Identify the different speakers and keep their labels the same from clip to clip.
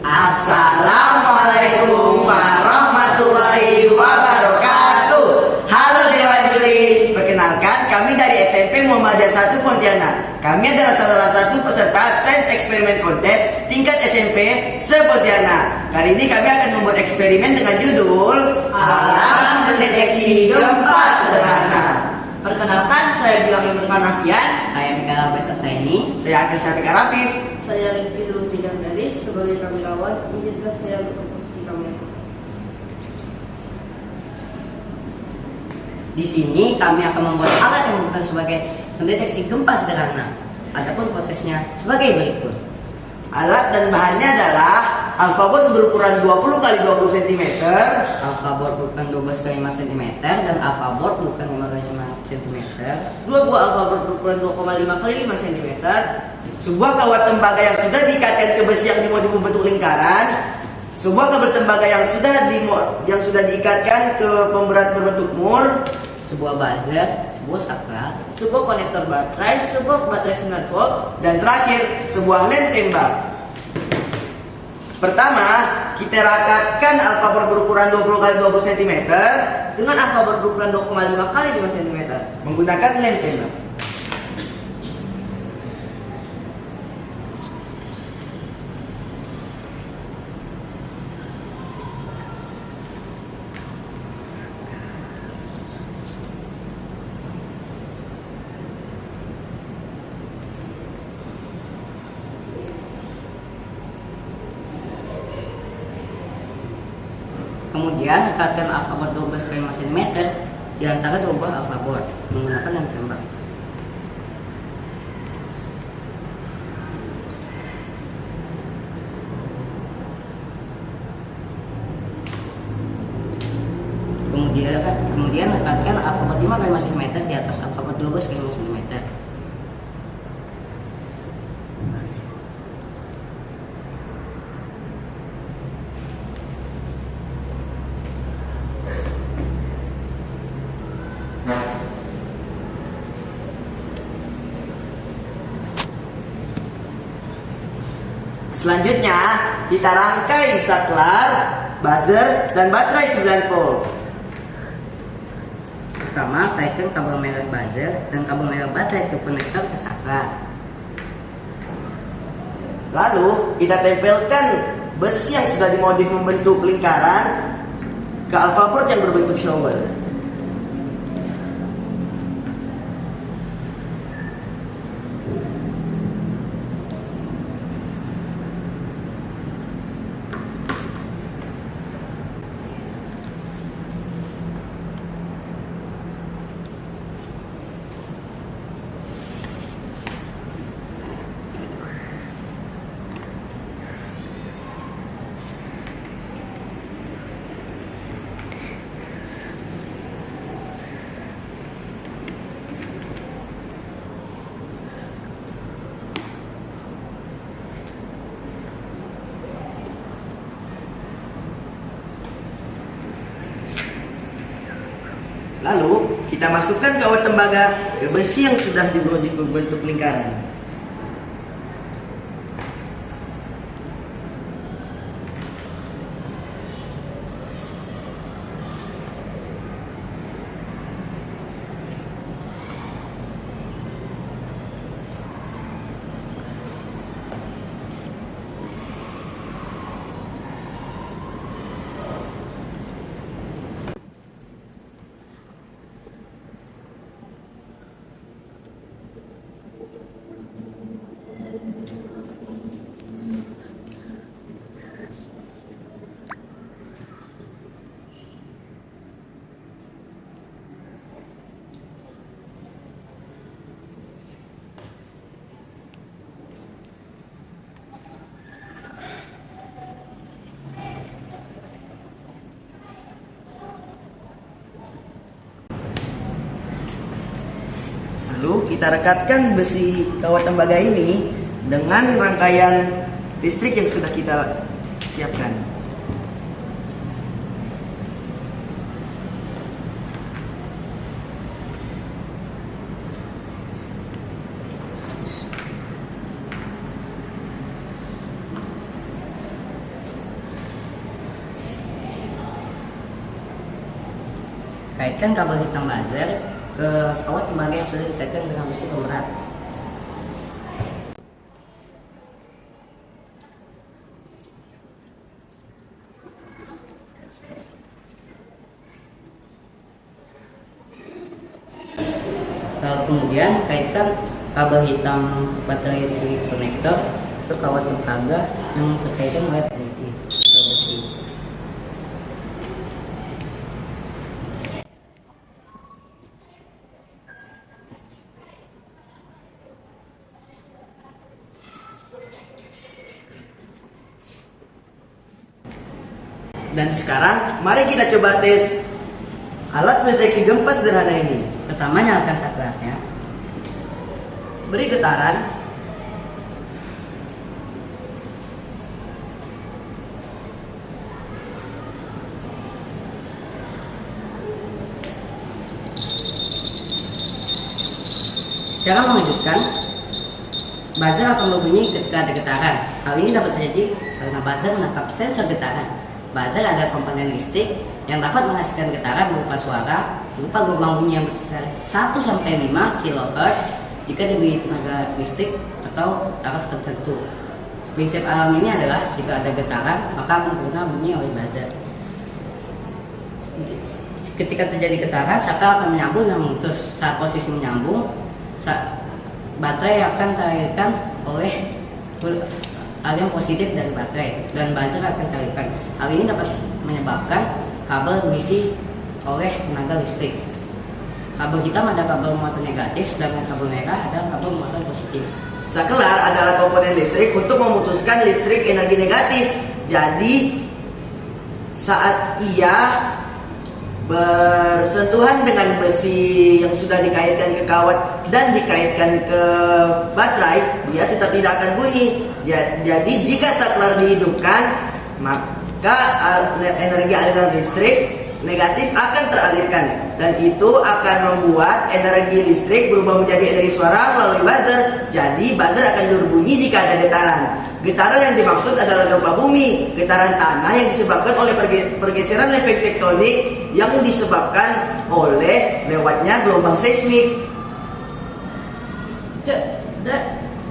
Speaker 1: Assalamualaikum warahmatullahi wabarakatuh. Halo Dewan Juri, perkenalkan kami dari SMP Muhammadiyah 1 Pontianak. Kami adalah salah satu peserta Science Experiment Contest tingkat SMP se-Pontianak. Kali ini kami akan membuat eksperimen dengan judul Alat Mendeteksi Gempa Sederhana.
Speaker 2: Perkenalkan, saya Gilang Imran Karnavian. Saya Mikael Abesa Saini.
Speaker 1: Saya Akil Syafiq Arafif.
Speaker 3: Saya Rifki Lutfidan Garis sebagai kamerawan. Izinkan saya untuk posisi kamera.
Speaker 2: Di sini kami akan membuat alat yang bukan sebagai mendeteksi gempa sederhana. Adapun prosesnya sebagai berikut.
Speaker 1: Alat dan bahannya adalah alfabot berukuran 20 x 20 cm,
Speaker 2: Alfabot bukan 12 x 5 cm dan alfabot bukan 5 x 5 cm. Dua buah alfabot berukuran 2,5 x 5 cm.
Speaker 1: sebuah kawat tembaga yang sudah diikatkan ke besi yang dimodif membentuk lingkaran, sebuah kabel tembaga yang sudah diikatkan ke pemberat berbentuk mur,
Speaker 2: Sebuah buzzer, sebuah saklar, sebuah konektor baterai, sebuah baterai 9 volt.
Speaker 1: dan terakhir sebuah lem tembak. Pertama, kita rakatkan alfabot berukuran 20 x 20 cm
Speaker 2: Dengan alfabot berukuran 2,5 x 5 cm.
Speaker 1: menggunakan lem tembak.
Speaker 2: Kemudian lekatkan alfabot 12 x 5 cm di antara dua buah alfabot menggunakan lem tembak. Kemudian lekatkan alfabot 5 x 5 cm di atas alfabot 12 x 5 cm.
Speaker 1: Selanjutnya, kita rangkai saklar, buzzer, dan baterai 9 volt.
Speaker 2: Pertama, kaitkan kabel merah buzzer dan kabel merah baterai ke konektor ke saklar.
Speaker 1: Lalu, kita tempelkan besi yang sudah dimodif membentuk lingkaran ke alfabot yang berbentuk shower. Lalu, kita masukkan kawat tembaga ke besi yang sudah dimodif membentuk lingkaran. Lalu kita rekatkan besi kawat tembaga ini dengan rangkaian listrik yang sudah kita siapkan.
Speaker 2: Kaitkan kabel hitam buzzer ke kawat tembaga yang sudah dikaitkan dengan besi pemberat. Lalu kemudian kaitkan kabel hitam baterai dari konektor ke kawat tembaga yang terkaitan oleh peliti atau besi.
Speaker 1: Dan sekarang mari kita coba tes alat pendeteksi gempa sederhana ini.
Speaker 2: Pertama, nyalakan saklarnya. Beri getaran. Secara mengejutkan, buzzer akan berbunyi ketika ada getaran. Hal ini dapat terjadi karena buzzer menangkap sensor getaran. Buzzer adalah komponen listrik yang dapat menghasilkan getaran berupa suara berupa gelombang bunyi yang berkisar 1-5 kHz jika diberi tenaga listrik atau taraf tertentu. Prinsip alam ini adalah jika ada getaran maka akan terkena bunyi oleh buzzer. Ketika terjadi getaran, saklar akan menyambung dan memutus. Saat posisi menyambung, baterai akan teralirkan oleh aliran positif dari baterai dan buzzer akan teralirkan. Hal ini dapat menyebabkan kabel berisi oleh tenaga listrik. Kabel hitam ada kabel muatan negatif, sedangkan kabel merah ada kabel muatan positif.
Speaker 1: Saklar adalah komponen listrik untuk memutuskan listrik energi negatif. Jadi saat ia bersentuhan dengan besi yang sudah dikaitkan ke kawat dan dikaitkan ke baterai, dia tetap tidak akan bunyi. Jadi jika saklar dihidupkan, maka energi aliran listrik negatif akan teralirkan, dan itu akan membuat energi listrik berubah menjadi energi suara melalui buzzer. Jadi buzzer akan berbunyi jika ada getaran. Getaran yang dimaksud adalah gempa bumi, getaran tanah yang disebabkan oleh pergeseran lempeng tektonik yang disebabkan oleh lewatnya gelombang seismik.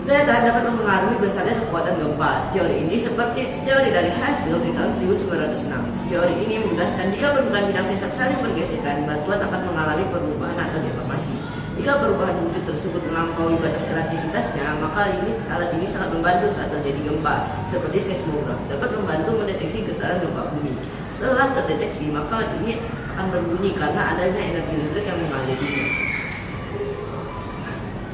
Speaker 2: Data dapat mempengaruhi besarnya kekuatan gempa. Teori ini seperti teori dari Highfield di tahun 1906. Teori ini menjelaskan jika permukaan bidang sesat saling bergesekan, batuan akan mengalami perubahan atau deformasi. Jika perubahan wujud tersebut melampaui batas elastisitasnya, maka alat ini sangat membantu saat terjadi gempa, seperti seismograf dapat membantu mendeteksi getaran gempa bumi. Setelah terdeteksi, maka alat ini akan berbunyi karena adanya energi listrik yang mengalirinya.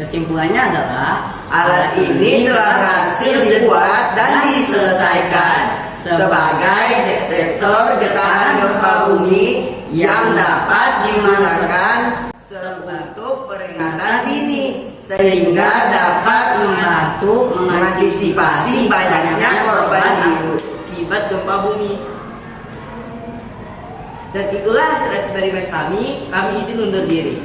Speaker 2: Kesimpulannya adalah
Speaker 1: Alat ini telah berhasil dibuat dan diselesaikan sebagai detektor getaran gempa bumi yang dapat digunakan untuk peringatan dini, sehingga dapat membantu mengantisipasi banyaknya korban jiwa
Speaker 2: akibat gempa bumi. Dan itulah hasil eksperimen kami izin undur diri.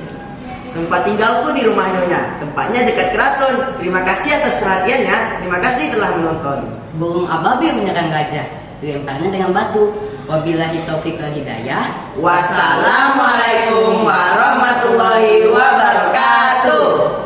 Speaker 1: Tempat tinggalku di rumah Nyonya, tempatnya dekat keraton. Terima kasih atas perhatiannya. Terima kasih telah menonton.
Speaker 2: Burung ababil menyerang gajah, dilemparnya dengan batu. Wabillahi taufiq wal hidayah.
Speaker 1: Wassalamualaikum warahmatullahi wabarakatuh.